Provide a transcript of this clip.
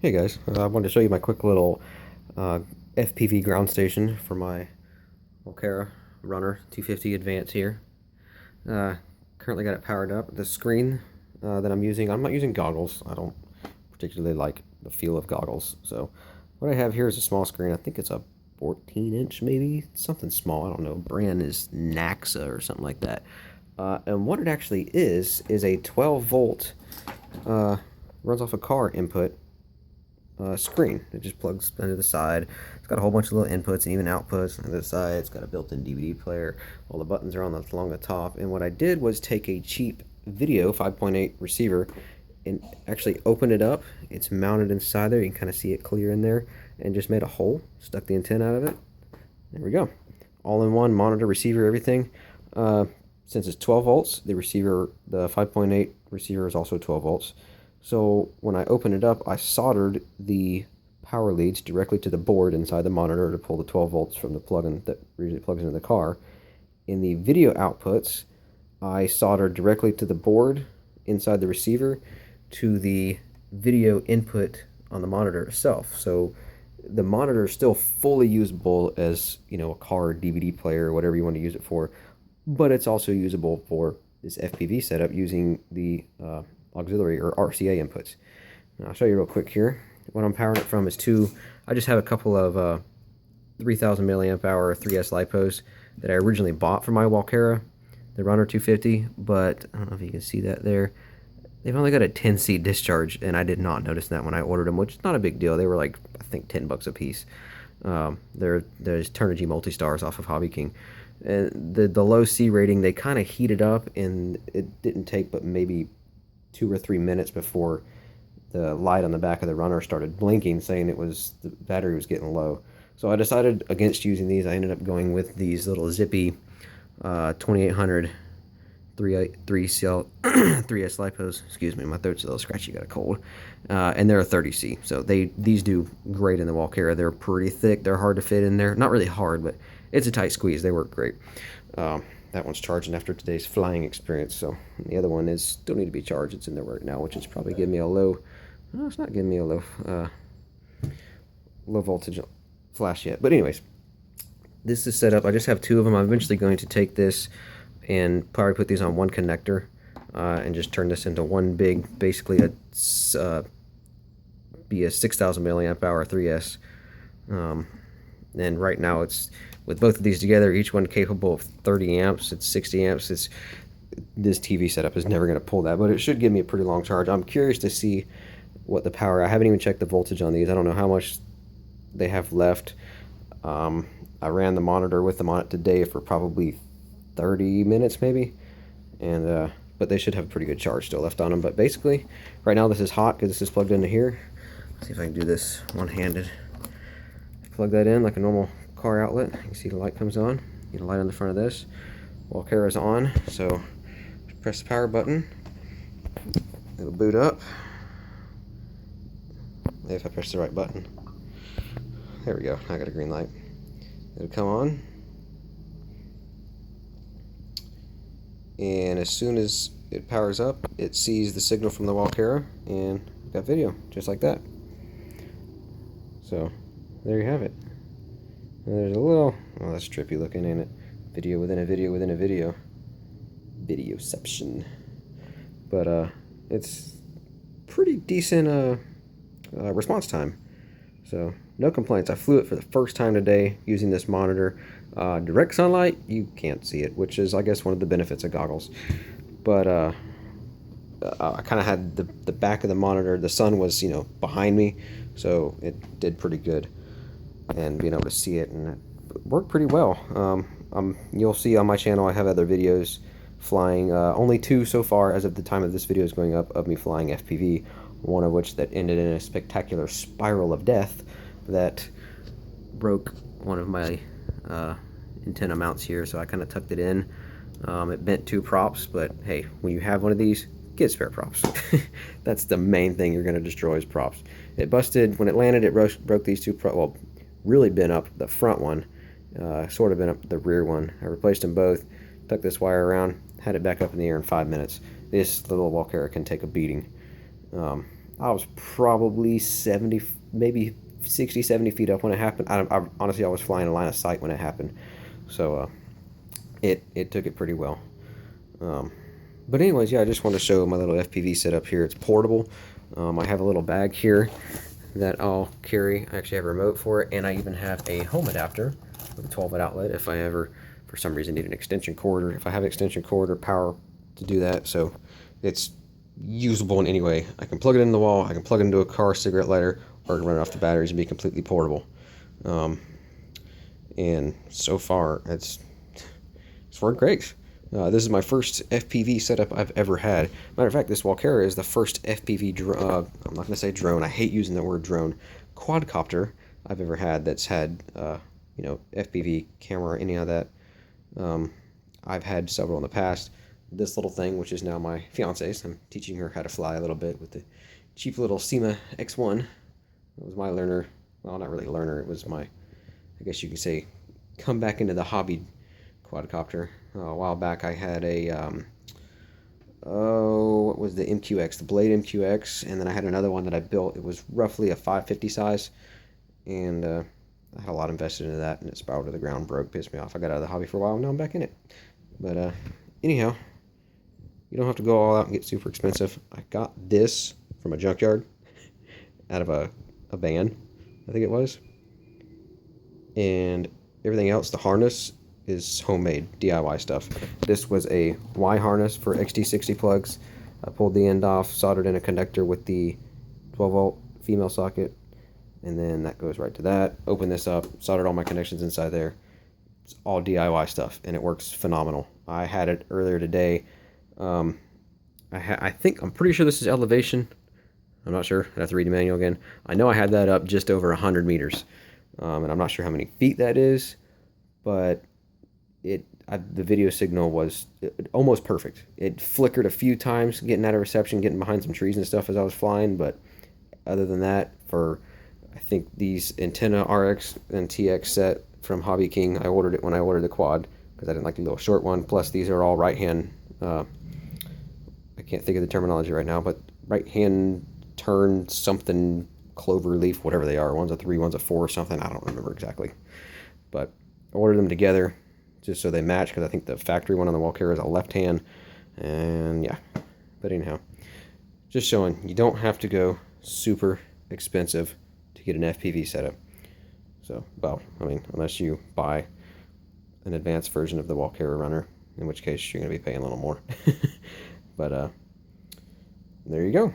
Hey guys, I wanted to show you my quick little uh, FPV ground station for my Volcara Runner 250 Advance here. Uh, Currently got it powered up. The screen that I'm not using goggles. I don't particularly like the feel of goggles. So what I have here is a small screen. I think it's a 14-inch maybe, something small. I don't know. Brand is Naxa or something like that. And what it actually is a 12 volt, runs off a car input screen. It just plugs into the side. It's got a whole bunch of little inputs and even outputs on the side. It's got a built-in DVD player. All the buttons are along the top. And what I did was take a cheap video 5.8 receiver and actually open it up. It's mounted inside there. You can kind of see it clear in there, and just made a hole, stuck the antenna out of it. There we go. All in one, monitor, receiver, everything. Since it's 12 volts, the 5.8 receiver is also 12 volts. So when I opened it up, I soldered the power leads directly to the board inside the monitor to pull the 12 volts from the plug-in that usually plugs into the car. In the video outputs, I soldered directly to the board inside the receiver to the video input on the monitor itself. So the monitor is still fully usable as, a car DVD player or whatever you want to use it for, but it's also usable for this FPV setup using the auxiliary or RCA inputs. Now, I'll show you real quick here. What I'm powering it from is I just have a couple of 3000 milliamp hour 3S lipos that I originally bought for my Volcara, the Runner 250, but I don't know if you can see that there. They've only got a 10C discharge, and I did not notice that when I ordered them, which is not a big deal. They were like, I think, 10 bucks a piece. There's Turnigy Multi-Stars off of Hobby King. And the low C rating, they kind of heated up, and it didn't take but maybe 2 or 3 minutes before the light on the back of the Runner started blinking, saying the battery was getting low. So I decided against using these. I ended up going with these little zippy 2800 3S lipos. Excuse me, my throat's a little scratchy, got a cold. And they're a 30C, so these do great in the Volcara. They're pretty thick. They're hard to fit in there. Not really hard, but it's a tight squeeze. They work great. That one's charging after today's flying experience, so the other one is still need to be charged. It's in there right now, which is probably giving me a low. No, it's not giving me a low voltage flash yet. But anyways, this is set up. I just have 2 of them. I'm eventually going to take this and probably put these on one connector and just turn this into one big, basically be a 6000 milliamp hour 3S. And right now it's, with both of these together, each one capable of 30 amps. It's 60 amps. This TV setup is never going to pull that, but it should give me a pretty long charge. I'm curious to see what the power. I haven't even checked the voltage on these. I don't know how much they have left. I ran the monitor with them on it today for probably 30 minutes maybe, and but they should have a pretty good charge still left on them. But basically, right now this is hot because this is plugged into here. Let's see if I can do this one-handed. Plug that in like a normal car outlet. You can see the light comes on. Get a light on the front of this. Volcara is on, so press the power button. It'll boot up. If I press the right button. There we go. I got a green light. It'll come on. And as soon as it powers up, it sees the signal from the Volcara and got video, just like that. So there you have it. And there's a little, oh, that's trippy looking, ain't it? Video within a video within a video. Videoception. But it's pretty decent response time. So no complaints. I flew it for the first time today using this monitor. Direct sunlight, you can't see it, which is, I guess, one of the benefits of goggles. But I kind of had the back of the monitor. The sun was, behind me, so it did pretty good. And being able to see it, and it worked pretty well. You'll see on my channel I have other videos flying. Only 2 so far as of the time of this video is going up of me flying FPV. One of which that ended in a spectacular spiral of death that broke one of my antenna mounts here, so I kind of tucked it in. It bent 2 props, but hey, when you have one of these, get spare props. That's the main thing you're going to destroy is props. It busted, when it landed, it broke these 2 props. Well, really bent up the front one, sort of bent up the rear one. I replaced them both, tucked this wire around, had it back up in the air in 5 minutes. This little Volcara can take a beating. I was probably 70, maybe 60, 70 feet up when it happened. Honestly, I was flying a line of sight when it happened. So it took it pretty well. Um, but anyways, yeah, I just want to show my little FPV setup here. It's portable. I have a little bag here that I'll carry. I actually have a remote for it, and I even have a home adapter with a 12-volt outlet if I ever, for some reason, need an extension cord, or if I have an extension cord or power to do that. So it's usable in any way. I can plug it in the wall, I can plug it into a car cigarette lighter, or I can run it off the batteries and be completely portable. And so far, it's worked great. This is my first FPV setup I've ever had. Matter of fact, this Walkera is the first FPV I'm not going to say drone, I hate using the word drone, quadcopter I've ever had that's had, FPV camera or any of that. I've had several in the past. This little thing, which is now my fiance's, I'm teaching her how to fly a little bit with the cheap little SEMA X1. It was my learner, well, not really learner, it was my, I guess you could say, come back into the hobby quadcopter. A while back I had a, what was the MQX, the Blade MQX, and then I had another one that I built. It was roughly a 550 size, and I had a lot invested into that, and it spiraled to the ground, broke, pissed me off. I got out of the hobby for a while, and now I'm back in it. But anyhow, you don't have to go all out and get super expensive. I got this from a junkyard out of a van, I think it was. And everything else, the harness, is homemade, DIY stuff. This was a Y harness for XT60 plugs. I pulled the end off, soldered in a connector with the 12-volt female socket, and then that goes right to that. Open this up, soldered all my connections inside there. It's all DIY stuff, and it works phenomenal. I had it earlier today. I'm pretty sure this is elevation. I'm not sure. I have to read the manual again. I know I had that up just over 100 meters, and I'm not sure how many feet that is, but the video signal was almost perfect. It flickered a few times, getting out of reception, getting behind some trees and stuff as I was flying, but other than that, for I think these antenna RX and TX set from Hobby King, I ordered it when I ordered the quad because I didn't like the little short one. Plus, these are all right hand. I can't think of the terminology right now, but right hand turn something clover leaf, whatever they are. One's a 3, one's a 4 or something. I don't remember exactly, but I ordered them together just so they match, because I think the factory one on the Walkera is a left hand, and yeah. But anyhow, just showing you don't have to go super expensive to get an FPV setup. So, well, I mean, unless you buy an advanced version of the Walkera runner, in which case you're going to be paying a little more. But there you go.